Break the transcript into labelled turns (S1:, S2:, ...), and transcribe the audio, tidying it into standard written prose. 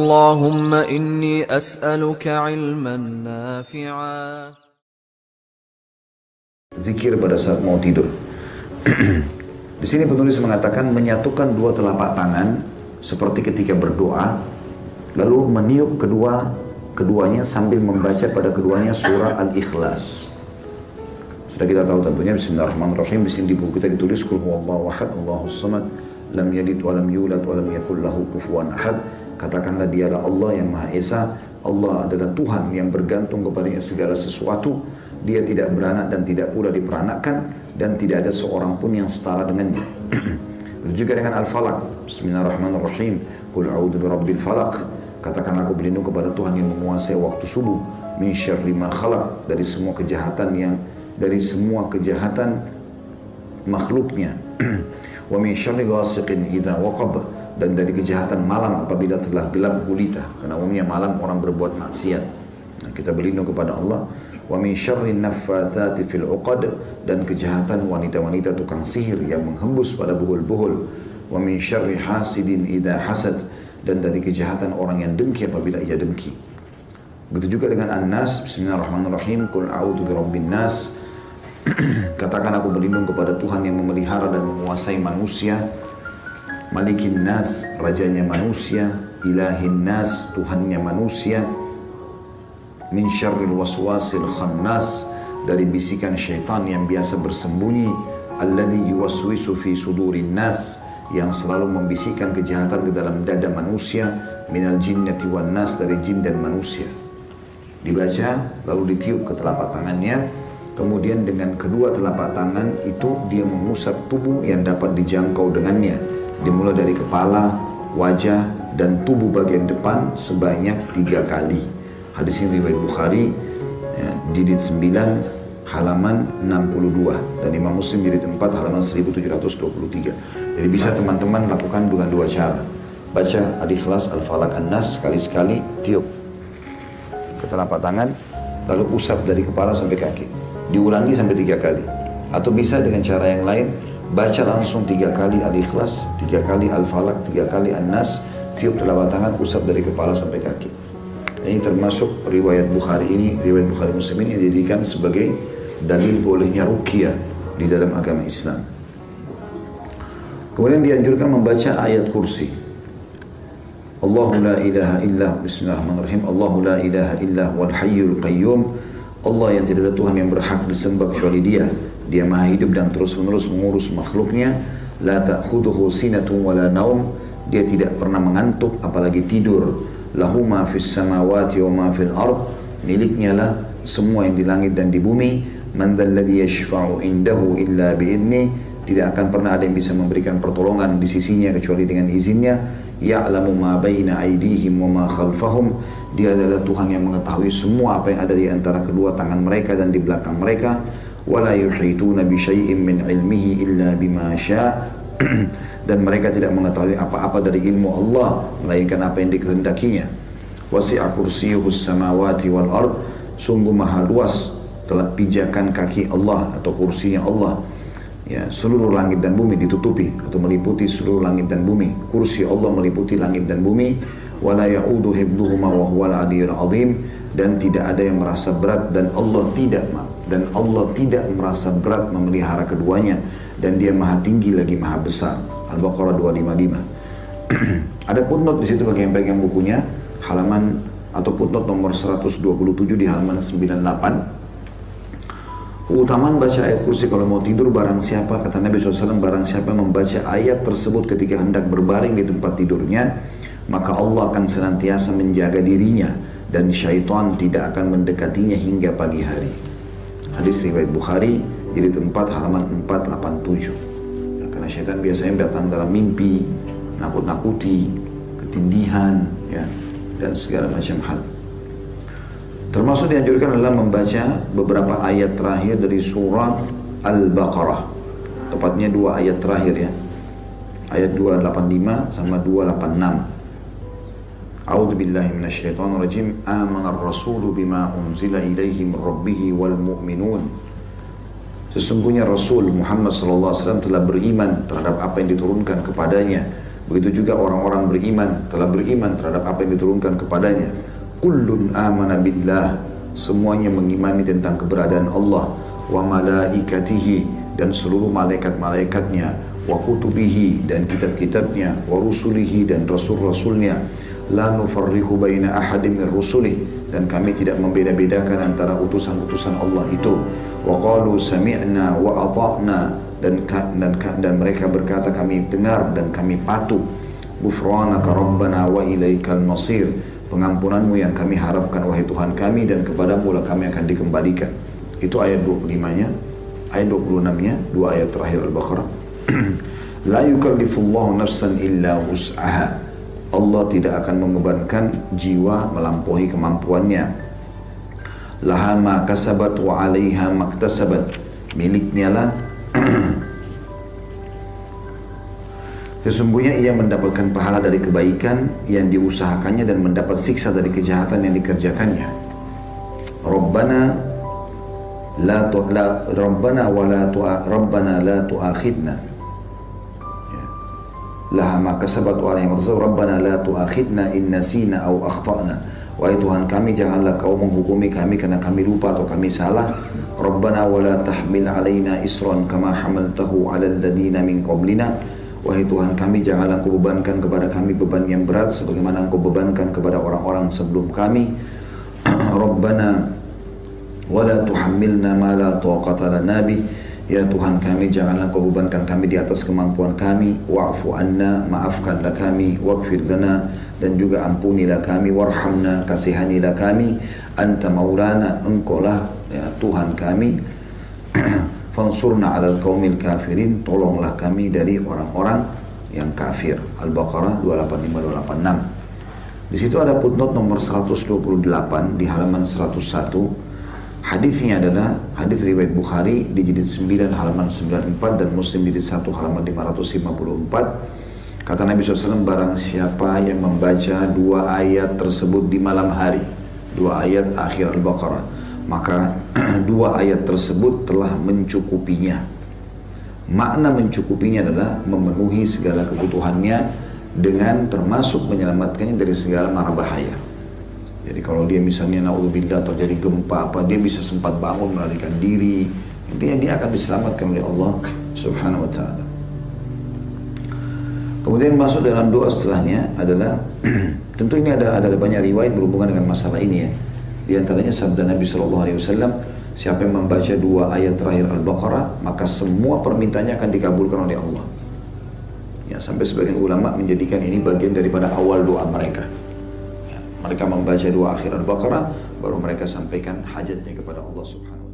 S1: اللهم إني أسألك علما نافعا.
S2: Zikir pada saat mau tidur. Di sini penulis mengatakan menyatukan dua telapak tangan seperti ketika berdoa, lalu meniup keduanya sambil membaca pada keduanya surah Al-Ikhlas. Sudah kita tahu tentunya Bismillahirrahmanirrahim. Di sini di buku kita ditulis Qul huwallahu ahad, Allahus samad, lam yalid wa lam yulad wa lam yakul lahu kufuwan ahad. Katakanlah dialah Allah yang Maha Esa. Allah adalah Tuhan yang bergantung kepadanya segala sesuatu. Dia tidak beranak dan tidak pula diperanakkan, dan tidak ada seorang pun yang setara dengannya. Juga dengan Al-Falaq. Bismillahirrahmanirrahim. Qul a'udzu birabbil falaq. Katakan aku berlindung kepada Tuhan yang menguasai waktu subuh. Min syarri ma khalaq, dari semua kejahatan makhluknya. Wa min syarri ghasiqin idza waqab, dan dari kejahatan malam apabila telah gelap gulita, karena umumnya malam orang berbuat maksiat. Nah, kita berlindung kepada Allah. Wa min syarri naffatsati fil 'uqad, dan kejahatan wanita-wanita tukang sihir yang menghembus pada buhul-buhul. Wa min syarri hasidin idza hasad, dan dari kejahatan orang yang dengki apabila ia dengki. Begitu juga dengan An-Nas. Bismillahirrahmanirrahim. Qul a'udzu birabbin nas. Katakan aku berlindung kepada Tuhan yang memelihara dan menguasai manusia. Malikin nas, rajanya manusia. Ilahin nas, Tuhannya manusia. Min syarril waswasil khannas, dari bisikan syaitan yang biasa bersembunyi. Alladhi yuwaswisu fi sudurin nas, yang selalu membisikkan kejahatan ke dalam dada manusia. Minal jinnati wan nas, dari jin dan manusia. Dibaca lalu ditiup ke telapak tangannya. Kemudian dengan kedua telapak tangan itu dia mengusap tubuh yang dapat dijangkau dengannya, dimulai dari kepala, wajah, dan tubuh bagian depan sebanyak 3 kali. Hadis ini riwayat Bukhari, jilid 9 halaman 62, dan Imam Muslim jilid 4 halaman 1723. Jadi bisa teman-teman lakukan dengan 2 cara. Baca Al-Ikhlas, Al-Falaq, An-Nas sekali-sekali, tiup ke telapak tangan, lalu usap dari kepala sampai kaki. Diulangi sampai 3 kali. Atau bisa dengan cara yang lain, baca langsung 3 kali Al-Ikhlas, 3 kali Al-Falaq, 3 kali An-Nas, tiup telapak tangan, usap dari kepala sampai kaki. Ini termasuk riwayat Bukhari ini, riwayat Bukhari Muslim ini yang dijadikan sebagai dalil bolehnya ruqyah di dalam agama Islam. Kemudian dianjurkan membaca ayat kursi. Allahu la ilaha illa, bismillahirrahmanirrahim. Allahu la ilaha illa wal hayyul qayyum. Allah yang tidak ada Tuhan yang berhak disembah kecuali Dia. Dia Maha hidup dan terus-menerus mengurus makhluknya. La ta'khudhuhu sinatun wala naum. Dia tidak pernah mengantuk apalagi tidur. Lahu ma fis samawati wa ma fil ard, miliknya lah semua yang di langit dan di bumi. Man dzalladzi yashfa'u indahu illa bi'idni, tidak akan pernah ada yang bisa memberikan pertolongan di sisinya kecuali dengan izinnya. Ya'lamu ma baina aydihim wa ma khalfahum, dia adalah Tuhan yang mengetahui semua apa yang ada di antara kedua tangan mereka dan di belakang mereka. Wala yuhituna bi syai'in min ilmihi illa bima syaa', dan mereka tidak mengetahui apa-apa dari ilmu Allah melainkan apa yang dikehendakinya. Wasi'a kursiyyuhus samawati wal ard, sungguh maha luas telah pijakan kaki Allah atau kursinya Allah, ya, seluruh langit dan bumi ditutupi atau meliputi seluruh langit dan bumi. Kursi Allah meliputi langit dan bumi. Wala ya'udu hibduhuma wa huwal aliyyul azim, dan tidak ada yang merasa berat dan Allah tidak merasa berat memelihara keduanya, dan Dia maha tinggi lagi maha besar. Al-Baqarah 255. Ada footnote di situ bagi yang pegang bukunya, halaman atau footnote nomor 127 di halaman 98. Keutamaan baca ayat kursi kalau mau tidur, barang siapa, kata Nabi SAW, barang siapa membaca ayat tersebut ketika hendak berbaring di tempat tidurnya, maka Allah akan senantiasa menjaga dirinya dan syaitan tidak akan mendekatinya hingga pagi hari. Hadis riwayat Bukhari, jilid 4 halaman 487. Karena syaitan biasanya datang dalam mimpi, nakut-nakuti, ketindihan, ya, dan segala macam hal. Termasuk dianjurkan adalah membaca beberapa ayat terakhir dari surah Al-Baqarah. Tepatnya 2 ayat terakhir, ya. Ayat 285 sama 286. A'udzu billahi minasyaitonir rajim. Amanar rasulu bima unzila ilaihi min rabbih wal mu'minun. Sesungguhnya Rasul Muhammad SAW telah beriman terhadap apa yang diturunkan kepadanya Begitu juga orang-orang beriman, telah beriman terhadap apa yang diturunkan kepadanya. Kullun amana billah, semuanya mengimani tentang keberadaan Allah, wa malaikatihi, dan seluruh malaikat-malaikatnya, wa kutubihi, dan kitab-kitabnya, wa rusulihi, dan rasul-rasulnya, la nufarriqu baina ahadin min rusulih, dan kami tidak membeda-bedakan antara utusan-utusan Allah itu. Wa qalu sami'na wa ata'na, dan mereka berkata kami dengar dan kami patuh. Ghufranaka rabbana wa ilaikal masir, pengampunanmu yang kami harapkan wahai Tuhan kami, dan kepadamu lah kami akan dikembalikan. Itu ayat 25-nya. Ayat 26-nya, dua ayat terakhir Al-Baqarah. La yukallifullahu nafsan illa wus'aha, Allah tidak akan membebankan jiwa melampaui kemampuannya. Laha ma kasabat wa 'alaiha maktasabat, miliknya lah sesungguhnya ia mendapatkan pahala dari kebaikan yang diusahakannya dan mendapat siksa dari kejahatan yang dikerjakannya. Rabbana la tu'akhidna, laha ma kasabat wa 'alaiha maktasabat, Rabbana la tu'akhidna in nasina aw akhtana, wahai Tuhan kami janganlah kau menghukumi kami karena kami lupa atau kami salah. Rabbana wa la tahmil 'alaina isran kama hamaltahu 'alal ladina min qablina, wahai Tuhan kami janganlah Engkau bebankan kepada kami beban yang berat sebagaimana Engkau bebankan kepada orang-orang sebelum kami. Rabbana wa la tuhammilna ma la taqata lana bih, ya Tuhan kami janganlah Engkau bebankan kami di atas kemampuan kami. Wa'fu anna, maafkanlah kami. Waghfir lana, dan juga ampunilah kami. Warhamna, kasihanilah kami. Anta maulana, Engkau lah ya Tuhan kami. Fansurna 'alal qaumil kafirin, tolonglah kami dari orang-orang yang kafir. Al-Baqarah 285-286. Di situ ada footnote nomor 128 di halaman 101. Hadisnya adalah hadis riwayat Bukhari di jilid 9 halaman 94 dan Muslim di jilid 1 halaman 554. Kata Nabi SAW, barang siapa yang membaca dua ayat tersebut di malam hari, dua ayat akhir Al-Baqarah, maka dua ayat tersebut telah mencukupinya. Makna mencukupinya adalah memenuhi segala kebutuhannya dengan termasuk menyelamatkannya dari segala mara bahaya. Jadi kalau dia misalnya naudzubillah terjadi gempa apa, dia bisa sempat bangun melarikan diri, intinya dia akan diselamatkan oleh Allah Subhanahu wa taala. Kemudian masuk dalam doa setelahnya adalah tentu ini ada banyak riwayat berhubungan dengan masalah ini ya. Di antaranya sabda Nabi SAW, siapa yang membaca dua ayat terakhir Al-Baqarah, maka semua permintaannya akan dikabulkan oleh Allah. Ya, sampai sebagian ulama menjadikan ini bagian daripada awal doa mereka. Ya, mereka membaca dua akhir Al-Baqarah, baru mereka sampaikan hajatnya kepada Allah Subhanahu wa taala.